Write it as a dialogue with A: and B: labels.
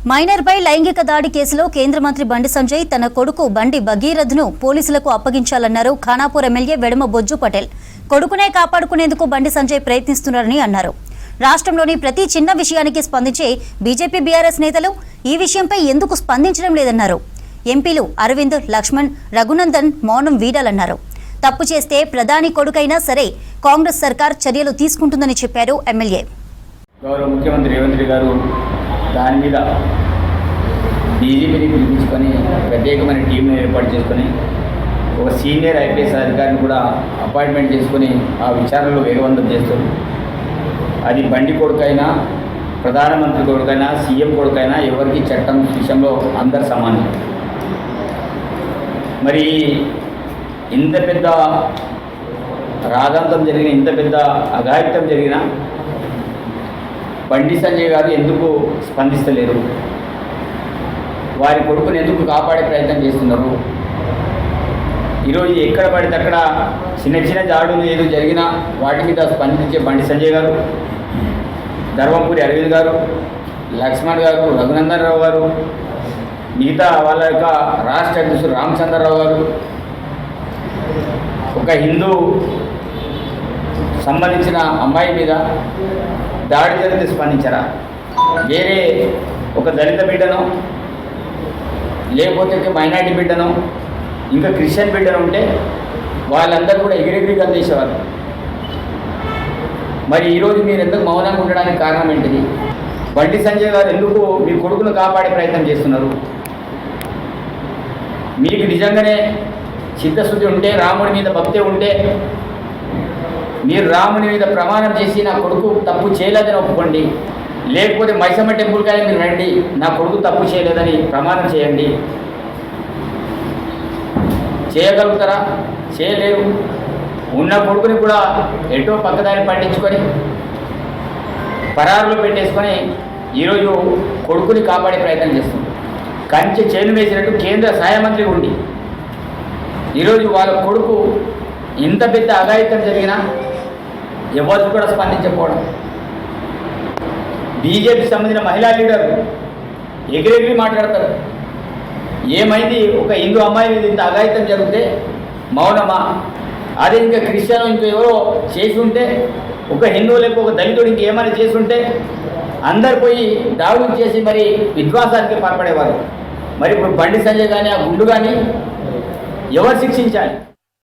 A: మైనర్పై లైంగిక దాడి కేసులో కేంద్ర మంత్రి బండి సంజయ్ తన కొడుకు బండి భగీరథ్ను పోలీసులకు అప్పగించాలన్నారు ఖానాపూర్ ఎమ్మెల్యే వెడమ బొజ్జు పటేల్. కొడుకునే కాపాడుకునేందుకు బండి సంజయ్ ప్రయత్నిస్తున్నారని అన్నారు. రాష్ట్రంలోని ప్రతి చిన్న విషయానికి స్పందించే బీజేపీ బీఆర్ఎస్ నేతలు ఈ విషయంపై ఎందుకు స్పందించడం లేదన్నారు. ఎంపీలు అరవింద్, లక్ష్మణ్, రఘునందన్ మౌనం వీడాలన్నారు. తప్పు చేస్తే ప్రధాని కొడుకైనా సరే కాంగ్రెస్ సర్కార్ చర్యలు తీసుకుంటుందని చెప్పారు ఎమ్మెల్యే.
B: గౌరవ ముఖ్యమంత్రి రేవంత్ రెడ్డి గారు దాని మీద డీజీపీని పిలిపించుకొని ప్రత్యేకమైన టీంను ఏర్పాటు చేసుకొని ఒక సీనియర్ ఐపీఎస్ అధికారిని కూడా అపాయింట్మెంట్ చేసుకొని ఆ విచారణలో వేగవంతం చేస్తారు. అది బండి కొడుకైనా, ప్రధానమంత్రి కొడుకైనా, సీఎం కొడుకైనా ఎవరికి చట్టం విషయంలో అందరు సమానం. మరి ఇంత పెద్ద రాజాంతం జరిగిన, ఇంత పెద్ద అఘాయిత్యం జరిగిన బండి సంజయ్ గారు ఎందుకు స్పందిస్తలేరు? వారి కొడుకుని ఎందుకు కాపాడే ప్రయత్నం చేస్తున్నారు? ఈరోజు ఎక్కడ పడితే అక్కడ చిన్న చిన్న జాడులు ఏదో జరిగినా వాటి మీద స్పందించే బండి సంజయ్ గారు, ధర్మపురి అరవింద్ గారు, లక్ష్మణ్ గారు, రఘునందన్ రావు గారు, మిగతా వాళ్ళ యొక్క రాష్ట్ర అధ్యక్షుడు రామచంద్రరావు గారు ఒక హిందూ సంబంధించిన అమ్మాయి మీద దాడి జరిగితే స్పందించరా? వేరే ఒక దళిత బిడ్డను, లేకపోతే మైనార్టీ బిడ్డను, ఇంకా క్రిస్టియన్ బిడ్డను ఉంటే వాళ్ళందరూ కూడా ఎగిరెగిరి అందేసేవారు. మరి ఈరోజు మీరు ఎందుకు మౌనంగా ఉండడానికి కారణం ఏంటిది? బండి సంజయ్ గారు ఎందుకు మీ కొడుకును కాపాడే ప్రయత్నం చేస్తున్నారు? మీకు నిజంగానే చిత్తశుద్ధి ఉంటే, రాముడి మీద భక్తి ఉంటే మీరు రాముని మీద ప్రమాణం చేసి నా కొడుకు తప్పు చేయలేదని ఒప్పుకోండి. లేకపోతే మైసమ్మ టెంపుల్కి మీరు రండి, నా కొడుకు తప్పు చేయలేదని ప్రమాణం చేయండి. చేయగలుగుతారా? చేయలేరు. ఉన్న కొడుకుని కూడా ఎటో పక్కదారి పట్టించుకొని పరారులో పెట్టేసుకొని ఈరోజు కొడుకుని కాపాడే ప్రయత్నం చేస్తుంది. కంచె చేను వేసినట్టు కేంద్ర సహాయ మంత్రి ఉండి ఈరోజు వాళ్ళ కొడుకు ఇంత పెద్ద అఘాయిత్యం జరిగినా ఎవరు కూడా స్పందించకపోవడం. బీజేపీ సంబంధించిన మహిళా లీడర్ ఎగిరెగిరి మాట్లాడతారు. ఏమైంది? ఒక హిందూ అమ్మాయి మీద ఇంత అఘాయిత్యం జరిగితే మౌనమా? అదే ఇంకా క్రిస్టియన్ ఇంకా ఎవరో చేసి ఉంటే, ఒక హిందువు లేక ఒక దళితుడు ఇంకేమైనా చేసి ఉంటే అందరు పోయి దాడులు చేసి మరి విధ్వంసానికి పాల్పడేవారు. మరి ఇప్పుడు బండి సంజయ్ కానీ, ఆ గుండు కానీ ఎవరు శిక్షించాలి?